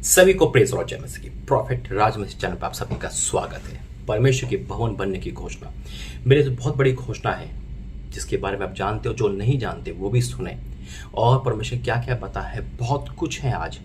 सभी को प्रेज और जय मसीह की प्रॉफिट राज मसीह चैनल पर आप सभी का स्वागत है। परमेश्वर के भवन बनने की घोषणा मेरे तो बहुत बड़ी घोषणा है, जिसके बारे में आप जानते हो, जो नहीं जानते वो भी सुने। और परमेश्वर क्या क्या बता है, बहुत कुछ है। आज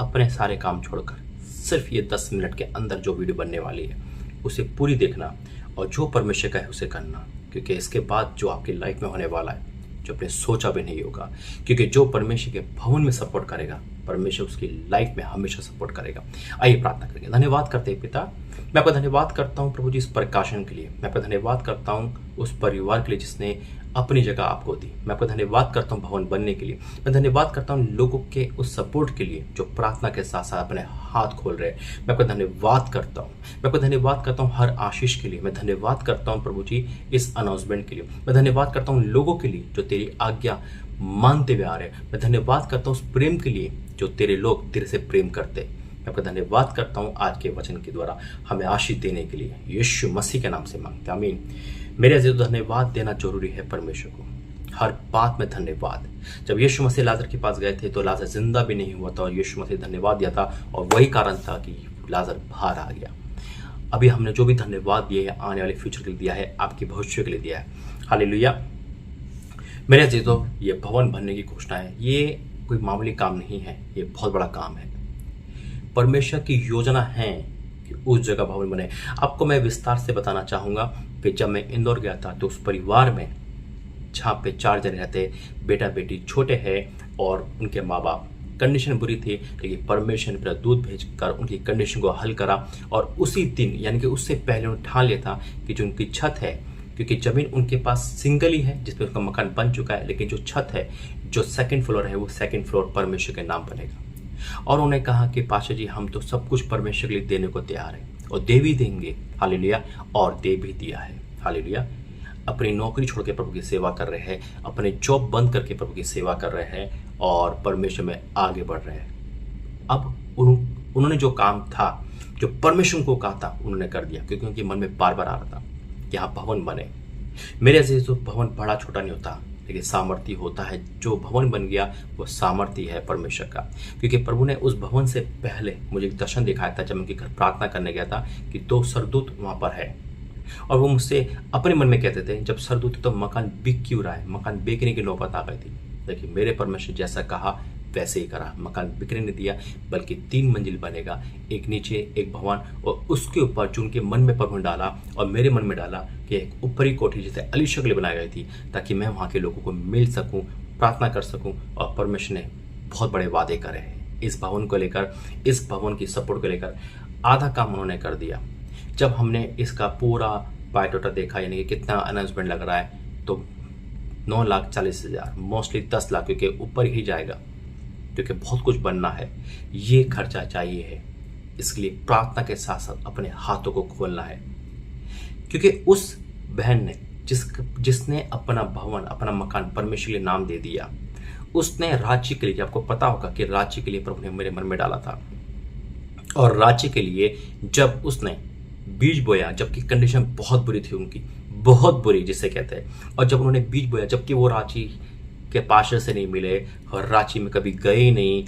अपने सारे काम छोड़कर सिर्फ ये 10 मिनट के अंदर जो वीडियो बनने वाली है उसे पूरी देखना और जो परमेश्वर का है उसे करना, क्योंकि इसके बाद जो आपकी लाइफ में होने वाला है जो आपने सोचा भी नहीं होगा। क्योंकि जो परमेश्वर के भवन में सपोर्ट करेगा, परमेश्वर उसकी लाइफ में हमेशा सपोर्ट करेगा। आइए प्रार्थना करेंगे। धन्यवाद करते हैं पिता, मैं आपका धन्यवाद करता हूँ प्रभु जी इस प्रकाशन के लिए। मैं आपका धन्यवाद करता हूँ उस परिवार के लिए जिसने अपनी जगह आपको दी। मैं आपका धन्यवाद करता हूँ भवन बनने के लिए। मैं धन्यवाद करता हूँ लोगों के उस सपोर्ट के लिए जो प्रार्थना के साथ साथ अपने हाथ खोल रहे हैं। मैं आपका धन्यवाद करता हूँ। मैं आपका धन्यवाद करता हूँ हर आशीष के लिए। मैं धन्यवाद करता हूँ प्रभु जी इस अनाउंसमेंट के लिए। मैं धन्यवाद करता हूँ लोगों के लिए जो तेरी आज्ञा मानते हुए आ रहे हैं। मैं धन्यवाद करता हूँ उस प्रेम के लिए जो तेरे लोग तेरे से प्रेम करते हैं। मैं आपका धन्यवाद करता हूँ आज के वचन के द्वारा हमें आशीष देने के लिए। यीशु मसीह के नाम से मांगते हैं, आमीन। मेरे अजीज, धन्यवाद देना जरूरी है परमेश्वर को, हर बात में धन्यवाद। जब यीशु मसीह लाजर के पास गए थे तो लाजर जिंदा भी नहीं हुआ था और यीशु मसीह धन्यवाद दिया था, और वही कारण था कि लाजर बाहर आ गया। अभी हमने जो भी धन्यवाद दिए है आने वाले फ्यूचर के लिए दिया है, आपके भविष्य के लिए दिया है। हालेलुया। मेरे अजीजों, ये भवन बनने की घोषणा है। ये कोई मामूली काम नहीं है, ये बहुत बड़ा काम है। परमेश्वर की योजना है कि उस जगह भवन बने। आपको मैं विस्तार से बताना चाहूंगा कि जब मैं इंदौर गया था तो उस परिवार में जहाँ पे 4 जने रहते, बेटा बेटी छोटे हैं और उनके माँ बाप, कंडीशन बुरी थी, लेकिन परमेश्वर ने अपना दूध भेजकर उनकी कंडीशन को हल करा। और उसी दिन यानी कि उससे पहले उन्होंने ठान लिया था कि जो उनकी छत है, क्योंकि जमीन उनके पास सिंगल ही है जिसपे उसका मकान बन चुका है, लेकिन जो छत है, जो 2nd फ्लोर है, वो 2nd फ्लोर परमेश्वर के नाम बनेगा। और उन्होंने कहा कि पाशा जी, हम तो सब कुछ परमेश्वर के लिए देने को तैयार हैं और दे भी देंगे। हालेलुया। और दे भी दिया है। हालेलुया। अपनी नौकरी छोड़ के प्रभु की सेवा कर रहे हैं, अपने जॉब बंद करके प्रभु की सेवा कर रहे हैं और परमेश्वर में आगे बढ़ रहे हैं। अब उन्होंने जो काम था, जो परमेश्वर को कहा था, उन्होंने कर दिया, क्योंकि उनके मन में बार बार आ रहा था कि यहाँ भवन बने। मेरे अजीज, भवन बड़ा छोटा नहीं होता, लेकिन सामर्थ्य होता है। जो भवन बन गया वो सामर्थ्य है परमेश्वर का, क्योंकि प्रभु ने उस भवन से पहले मुझे एक दर्शन दिखाया था जब उनके घर प्रार्थना करने गया था कि 2 सरदूत वहां पर है। और वो मुझसे अपने मन में कहते थे, जब सरदूत तो मकान बिक क्यों रहा है, मकान बेचने की नौबत आ गई थी। लेकिन मेरे परमेश्वर जैसा कहा वैसे ही करा, मकान बिकने नहीं दिया, बल्कि 3 मंजिल बनेगा, एक नीचे एक भवन, और उसके ऊपर जो उनके मन में प्रभु ने डाला और मेरे मन में डाला कि एक ऊपरी कोठी जैसे अलीशा के लिए बनाई गई थी, ताकि मैं वहाँ के लोगों को मिल सकूँ, प्रार्थना कर सकूँ। और परमेश्वर ने बहुत बड़े वादे करे हैं इस भवन को लेकर, इस भवन की सपोर्ट को लेकर। आधा काम उन्होंने कर दिया। जब हमने इसका पूरा बायोडाटा देखा, यानी कि कितना अनाउंसमेंट लग रहा है, तो 9,40,000, मोस्टली 10 लाख, क्योंकि ऊपर ही जाएगा, क्योंकि बहुत कुछ बनना है। ये खर्चा चाहिए है, इसके लिए प्रार्थना के साथ साथ अपने हाथों को खोलना है। क्योंकि उस बहन ने जिसने अपना भवन, अपना मकान परमेश्वर के लिए नाम दे दिया, उसने राज्य के लिए, आपको पता होगा कि राज्य के लिए प्रभु ने मेरे मन में डाला था। और राज्य के लिए जब उसने बीज बोया, जबकि कंडीशन बहुत बुरी थी उनकी, बहुत बुरी जिसे कहते हैं, और जब उन्होंने बीज बोया, जबकि वो रांची के पाशा से नहीं मिले और रांची में कभी गए नहीं,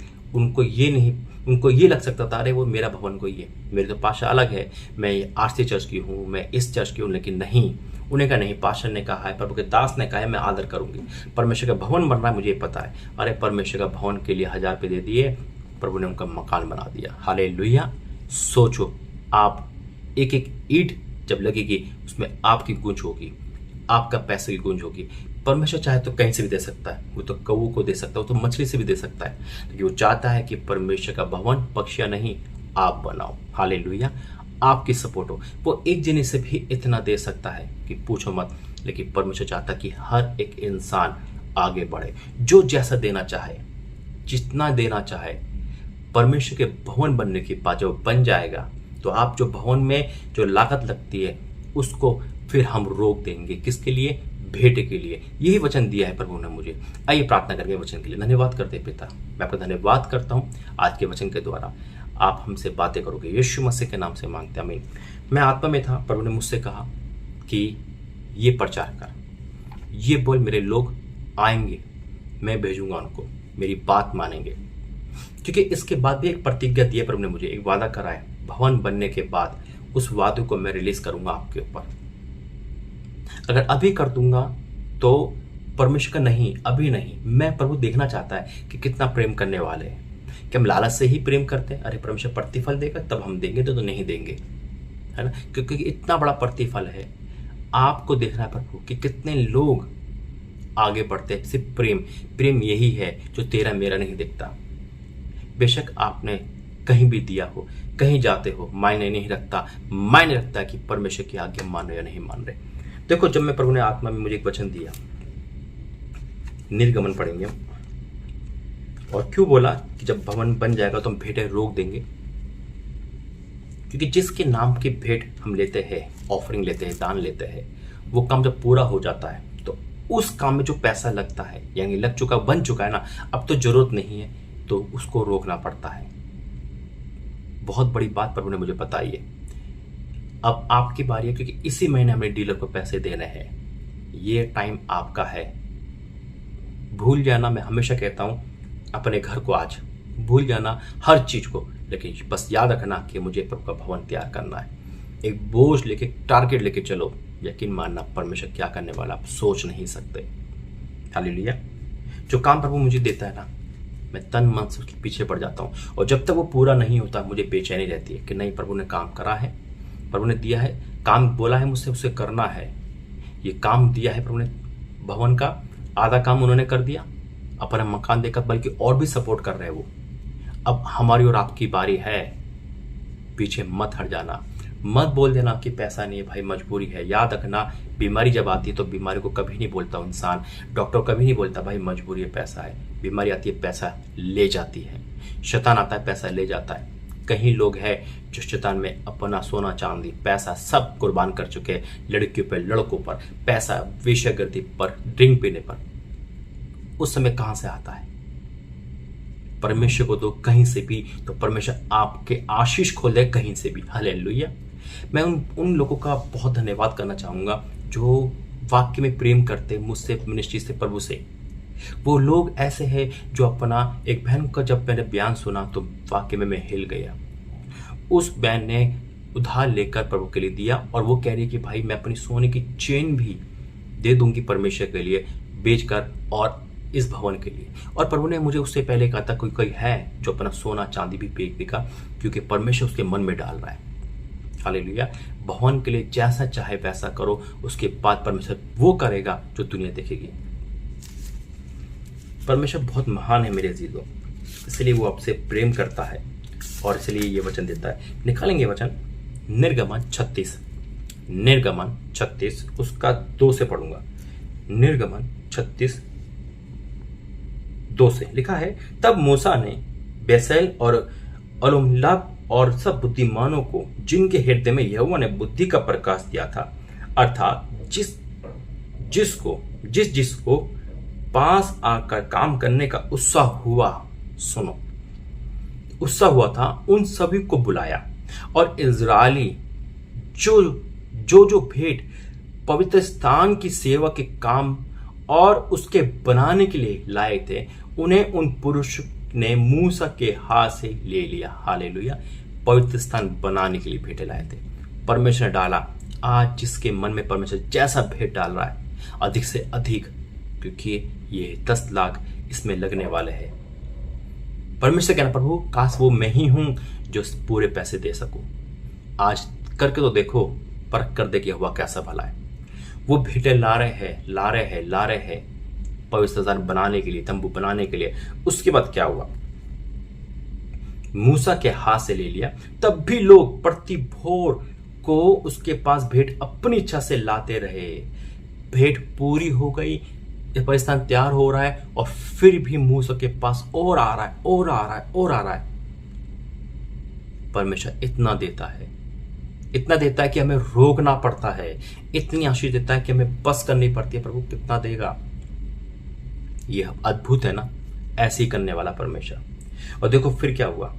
उनको ये लग सकता था, अरे वो मेरा भवन कोई है, मेरी तो पाशा अलग है, मैं आरसी चर्च की हूँ, मैं इस चर्च की हूँ। लेकिन नहीं, उन्हें कहा नहीं, पाशा ने कहा है, प्रभु के दास ने कहा है, मैं आदर करूंगी। परमेश्वर का भवन बन रहा है, मुझे पता है। अरे परमेश्वर का भवन के लिए 1000 रुपये दे दिए, प्रभु ने उनका मकान बना दिया। हालेलुया। सोचो, आप एक एक ईंट जब लगेगी उसमें आपकी गूंज होगी, आपका पैसे की गूंज होगी। परमेश्वर चाहे तो कहीं से भी दे सकता है, वो तो कौओं को दे सकता है, वो तो मछली से भी दे सकता है, लेकिन वो चाहता है कि परमेश्वर का भवन पक्षियां नहीं, आप बनाओ। हालेलुया। आपकी सपोर्ट हो। वो एक जने से भी इतना दे सकता है कि पूछो मत, लेकिन परमेश्वर चाहता है कि हर एक इंसान आगे बढ़े, जो जैसा देना चाहे, जितना देना चाहे। परमेश्वर के भवन बनने के बाद जब बन जाएगा तो आप जो भवन में जो लागत लगती है उसको फिर हम रोक देंगे। किसके लिए? भेंट के लिए। यही वचन दिया है प्रभु ने मुझे। आइए प्रार्थना करके वचन के लिए धन्यवाद करते हैं। पिता, मैं आपका धन्यवाद करता हूँ आज के वचन के द्वारा आप हमसे बातें करोगे, यीशु मसीह के नाम से मांगते हैं, आमीन। मैं आत्मा में था, प्रभु ने मुझसे कहा कि ये प्रचार कर, ये बोल, मेरे लोग आएंगे, मैं भेजूंगा उनको, मेरी बात मानेंगे। क्योंकि इसके बाद भी एक प्रतिज्ञा दी है प्रभु ने मुझे, एक वादा करा है, भवन बनने के बाद उस वादे को मैं रिलीज करूंगा आपके ऊपर। अगर अभी कर दूंगा तो परमेश्वर का नहीं, अभी नहीं, मैं प्रभु देखना चाहता है कि कितना प्रेम करने वाले हैं। कि हम लालच से ही प्रेम करते हैं, अरे परमेश्वर प्रतिफल देगा तब हम देंगे, तो नहीं देंगे, है ना, क्योंकि इतना बड़ा प्रतिफल है। आपको देखना है प्रभु कि कितने लोग आगे बढ़ते हैं। सिर्फ प्रेम यही है जो तेरा मेरा नहीं देखता। बेशक आपने कहीं भी दिया हो, कहीं जाते हो, मायने नहीं रखता, मायने रखता है कि परमेश्वर की आज्ञा मान रहे या नहीं मान रहे। देखो, जब मैं प्रभु ने आत्मा में मुझे एक वचन दिया, निर्गमन पढ़ेंगे हम, और क्यों बोला कि जब भवन बन जाएगा तो हम भेंटें रोक देंगे, क्योंकि जिसके नाम की भेंट हम लेते हैं, ऑफरिंग लेते हैं, दान लेते हैं, वो काम जब पूरा हो जाता है तो उस काम में जो पैसा लगता है, यानी लग चुका, बन चुका है ना, अब तो जरूरत नहीं है, तो उसको रोकना पड़ता है। बहुत बड़ी बात प्रभु ने मुझे बताई है। अब आपकी बारी है, क्योंकि इसी महीने हमें डीलर को पैसे देने हैं। ये टाइम आपका है। भूल जाना, मैं हमेशा कहता हूं, अपने घर को आज भूल जाना, हर चीज को, लेकिन बस याद रखना कि मुझे प्रभु का भवन तैयार करना है। एक बोझ लेके, टारगेट लेके चलो, यकीन मानना परमेश्वर क्या करने वाला आप सोच नहीं सकते। हालेलुया। जो काम प्रभु मुझे देता है ना, मैं तन मन से उसके पीछे पड़ जाता हूँ, और जब तक वो पूरा नहीं होता मुझे बेचैनी रहती है कि नहीं, प्रभु ने काम करा है, प्रभु ने दिया है, काम बोला है मुझसे, उसे करना है। ये काम दिया है प्रभु ने, भवन का आधा काम उन्होंने कर दिया, अपना मकान देकर, बल्कि और भी सपोर्ट कर रहे हैं वो। अब हमारी और आपकी बारी है। पीछे मत हट जाना, मत बोल देना कि पैसा नहीं है भाई, मजबूरी है। याद रखना, बीमारी जब आती है तो बीमारी को कभी नहीं बोलता इंसान, डॉक्टर कभी नहीं बोलता भाई मजबूरी है, पैसा है। बीमारी आती है, पैसा ले जाती है। शैतान आता है, पैसा ले जाता है। कहीं लोग हैं जो शैतान में अपना सोना चांदी पैसा सब कुर्बान कर चुके हैं, लड़कियों पर, लड़कों पर, पैसा वेश्यागृति पर, ड्रिंक पीने पर। उस समय कहां से आता है? परमेश्वर को दो कहीं से भी, तो परमेश्वर आपके आशीष खोल दे कहीं से भी। हालेलुया। मैं उन लोगों का बहुत धन्यवाद करना चाहूंगा जो वाक्य में प्रेम करते, मुझसे, मिनिस्ट्री से, प्रभु से। वो लोग ऐसे हैं जो अपना, एक बहन का जब मैंने बयान सुना तो वाक्य में मैं हिल गया। उस बहन ने उधार लेकर प्रभु के लिए दिया, और वो कह रही कि भाई मैं अपनी सोने की चेन भी दे दूंगी परमेश्वर के लिए बेचकर, और इस भवन के लिए। और प्रभु ने मुझे उससे पहले कहा था कोई है जो अपना सोना चांदी भी बेच देगा, क्योंकि परमेश्वर उसके मन में डाल रहा है। हालेलुया। भवन के लिए जैसा चाहे वैसा करो, उसके बाद परमेश्वर वो करेगा जो दुनिया देखेगी। परमेश्वर बहुत महान है मेरे अजीजों, इसलिए वो आपसे प्रेम करता है और इसलिए ये वचन देता है। निकालेंगे वचन निर्गमन 36, निर्गमन 36 उसका 2 से पढ़ूंगा। निर्गमन 36 2 से लिखा है, तब मूसा ने बेसैल और ओहोलीआब और सब बुद्धिमानों को, जिनके हृदय में यहोवा ने बुद्धि का प्रकाश दिया था, अर्थात जिसको पास आकर काम करने का उत्साह हुआ, सुनो, उत्साह हुआ था, उन सभी को बुलाया। और इज़राइली जो भेंट पवित्र स्थान की सेवा के काम और उसके बनाने के लिए लाए थे, उन्हें उन पुरुष ने मूसा के हाथ से ले लिया। हालेलुया। पवित्र स्थान बनाने के लिए भेंटें लाए थे, परमेश्वर ने डाला। आज जिसके मन में परमेश्वर जैसा भेंट डाल रहा है, अधिक से अधिक, क्योंकि ये 10 लाख इसमें लगने वाले हैं। परमेश्वर कहना, प्रभु काश वो मैं ही हूं जो पूरे पैसे दे सकूं। आज करके तो देखो, परख कर दे कि हुआ कैसा भला है। वो भेंटें ला रहे हैं पवित्र स्थान बनाने के लिए, तंबू बनाने के लिए। उसके बाद क्या हुआ? मूसा के हाथ से ले लिया। तब भी लोग प्रति भोर को उसके पास भेंट अपनी इच्छा से लाते रहे। भेंट पूरी हो गई, पवित्र स्थान तैयार हो रहा है, और फिर भी मूसा के पास और आ रहा है। परमेश्वर इतना देता है कि हमें रोकना पड़ता है, इतनी आशीष देता है कि हमें बस करनी पड़ती है। प्रभु कितना देगा? यह अद्भुत है ना, ऐसे ही करने वाला परमेश्वर। और देखो फिर क्या हुआ,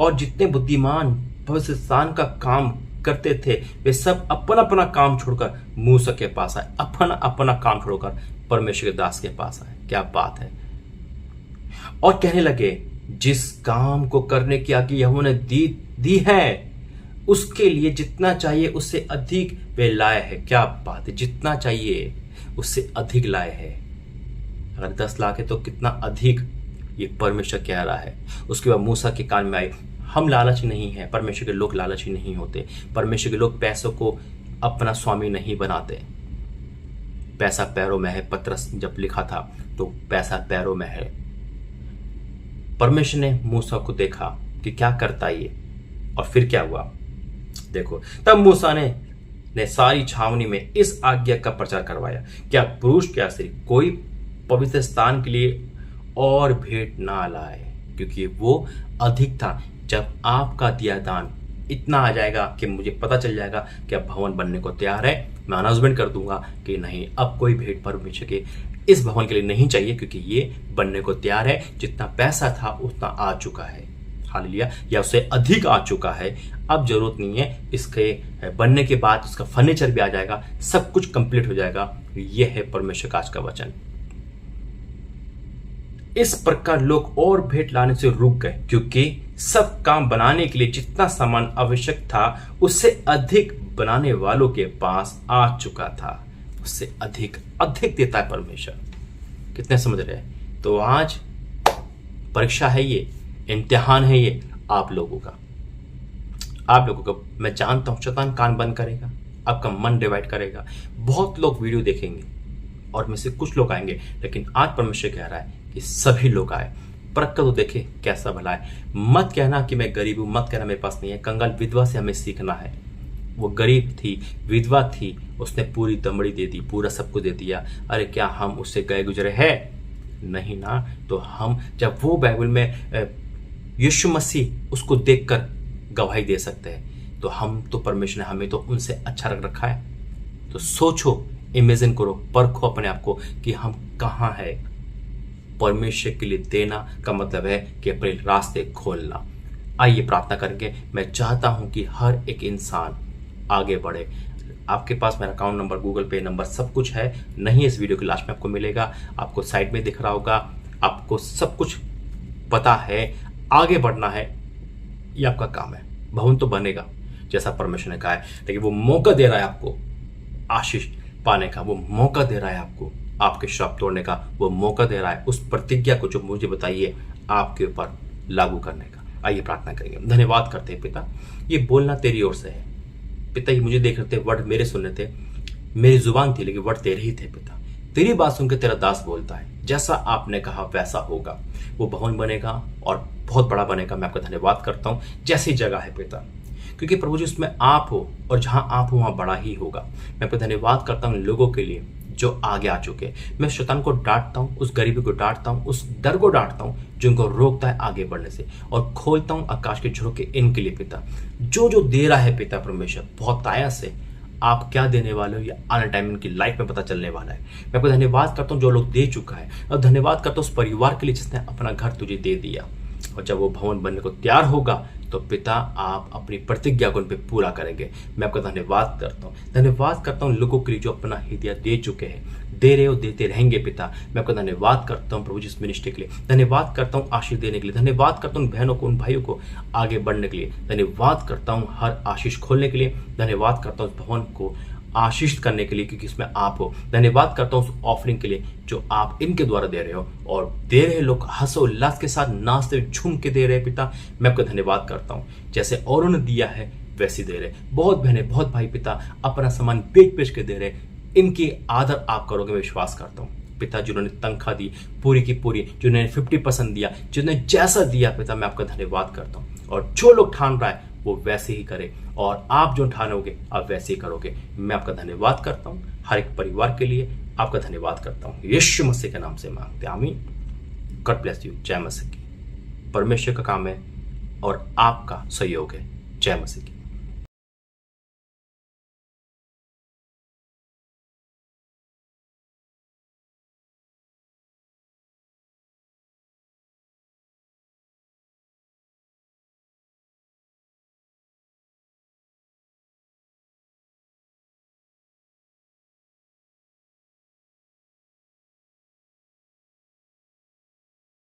और जितने बुद्धिमान पवित्र स्थान का काम करते थे, वे सब अपना अपना काम छोड़कर मूसा के पास आए, अपना काम छोड़कर परमेश्वर के दास के पास आए। क्या बात है। और कहने लगे, जिस काम को करने की आज्ञा यहोवा ने दी है, उसके लिए जितना चाहिए उससे अधिक वे लाए है। क्या बात है, जितना चाहिए उससे अधिक लाए है। अगर 10 लाख है तो कितना अधिक, ये परमेश्वर कह रहा है। उसके बाद मूसा के कान में आई, हम लालची नहीं है, परमेश्वर के लोग लालची नहीं होते। परमेश्वर के लोग पैसों को अपना स्वामी नहीं बनाते। पैसा पैरों में है, पत्रस जब लिखा था तो पैसा पैरों में है। परमेश्वर ने मूसा को देखा कि क्या करता ये, और फिर क्या हुआ देखो। तब मूसा ने सारी छावनी में इस आज्ञा का प्रचार करवाया, क्या पुरुष क्या स्त्री कोई पवित्र स्थान के लिए और भेंट ना लाए, क्योंकि वो अधिक था। जब आपका दिया दान इतना आ जाएगा कि मुझे पता चल जाएगा कि अब भवन बनने को तैयार है, मैं अनाउंसमेंट कर दूंगा कि नहीं, अब कोई भेंट परमेश्वर के इस भवन के लिए नहीं चाहिए, क्योंकि ये बनने को तैयार है। जितना पैसा था उतना आ चुका है, हालेलुया, या उससे अधिक आ चुका है। अब जरूरत नहीं है, इसके बनने के बाद उसका फर्नीचर भी आ जाएगा, सब कुछ कंप्लीट हो जाएगा। यह है परमेश्वर का आज का वचन। इस प्रकार लोग और भेंट लाने से रुक गए, क्योंकि सब काम बनाने के लिए जितना सामान आवश्यक था उससे अधिक बनाने वालों के पास आ चुका था। उससे अधिक देता है परमेश्वर। कितने समझ रहे हैं? तो आज परीक्षा है, ये इम्तिहान है, ये आप लोगों का। मैं जानता हूं शैतान कान बंद करेगा, आपका मन डिवाइड करेगा। बहुत लोग वीडियो देखेंगे और में से कुछ लोग आएंगे, लेकिन आज परमेश्वर कह रहा है कि सभी लोग आए, परख कर तो देखे कैसा भला है। मत कहना कि मैं गरीब हूं, मत कहना मेरे पास नहीं है। कंगाल विधवा से हमें सीखना है। वो गरीब थी, विधवा थी, उसने पूरी दमड़ी दे दी, पूरा सब कुछ दे दिया। अरे क्या हम उससे गए गुजरे हैं? नहीं ना। तो हम जब वो बाइबल में यीशु मसीह उसको देखकर गवाही दे सकते हैं, तो हम तो परमेश्वर ने हमें तो उनसे अच्छा रखा है। तो सोचो, इमेजिन करो, परखो अपने आप को कि हम कहाँ है। परमेश्वर के लिए देना का मतलब है कि अपने रास्ते खोलना। आइए प्रार्थना करके मैं चाहता हूं कि हर एक इंसान आगे बढ़े। आपके पास मेरा अकाउंट नंबर, गूगल पे नंबर सब कुछ है। नहीं, इस वीडियो के लास्ट में आपको मिलेगा, आपको साइड में दिख रहा होगा। आपको सब कुछ पता है, आगे बढ़ना है, ये आपका काम है। भवन तो बनेगा जैसा परमेश्वर ने कहा है, लेकिन वो मौका दे रहा है आपको आशीष पाने का, वो मौका दे रहा है आपको आपके श्राप तोड़ने का, वो मौका दे रहा है उस प्रतिज्ञा को जो मुझे बताइए आपके ऊपर लागू करने का। आइए प्रार्थना करेंगे। धन्यवाद करते हैं पिता, ये बोलना तेरी ओर से है। पिता, ये मुझे देख रहे थे, वर्ड मेरे सुनने थे, मेरी जुबान थी, लेकिन वर्ड तेरे ही थे। पिता, तेरी बात सुनकर तेरा दास बोलता है, जैसा आपने कहा वैसा होगा। वो भवन बनेगा और बहुत बड़ा बनेगा। मैं आपका धन्यवाद करता हूँ। जैसी जगह है पिता, क्योंकि प्रभु जी उसमें आप हो, और जहां आप हो वहां बड़ा ही होगा। मैं आपका धन्यवाद करता हूँ लोगों के लिए जो आगे आ चुके। मैं शैतान को डांटता हूँ, उस गरीबी को डांटता हूँ, उस डर को डांटता हूँ जो इनको रोकता है आगे बढ़ने से, और खोलता हूँ आकाश के झरोखे इनके लिए। पिता, जो दे रहा है पिता परमेश्वर, बहुत आया से आप क्या देने वाले हो, या आने टाइम इनकी लाइफ में पता चलने वाला है। मैं आपको धन्यवाद करता हूँ जो लोग दे चुका है, और धन्यवाद करता हूँ उस परिवार के लिए जिसने अपना घर तुझे दे दिया। और जब वो भवन बनने को तैयार होगा तो पिता आप अपनी प्रतिज्ञा को उन पर पूरा करेंगे। मैं आपका धन्यवाद करता हूँ। धन्यवाद करता हूँ लोगों के लिए जो अपना हृदय दे चुके हैं, दे रहे हो, देते रहेंगे। पिता, मैं आपका धन्यवाद करता हूँ प्रभु जी इस मिनिस्ट्री के लिए। धन्यवाद करता हूँ आशीष देने के लिए। धन्यवाद करता हूँ बहनों को, उन भाइयों को आगे बढ़ने के लिए। धन्यवाद करता हूँ हर आशीष खोलने के लिए। धन्यवाद करता हूँ उस भवन को आशीष करने के लिए, क्योंकि इसमें आप हो। धन्यवाद करता हूँ उस ऑफरिंग के लिए जो आप इनके द्वारा दे रहे हो, और दे रहे लोग हर्षो उल्लास के साथ नाचते झूम के दे रहे। पिता, मैं आपका धन्यवाद करता हूँ, जैसे औरों ने दिया है वैसे दे रहे। बहुत बहनें, बहुत भाई पिता अपना सामान बेच के दे रहे। इनकी आदर आप करोगे, मैं विश्वास करता हूँ। पिता, जिन्होंने तनख्वाह दी पूरी की पूरी, जिन्होंने 50% दिया, जिन्होंने जैसा दिया, पिता मैं आपका धन्यवाद करता हूँ। और जो लोग ठान रहा है वो वैसे ही करे, और आप जो ठानोगे आप वैसे ही करोगे। मैं आपका धन्यवाद करता हूँ। हर एक परिवार के लिए आपका धन्यवाद करता हूँ। यीशु मसीह के नाम से मांगते हैं, आमीन। God bless you. जय मसीह की। परमेश्वर का काम है और आपका सहयोग है। जय मसीह की।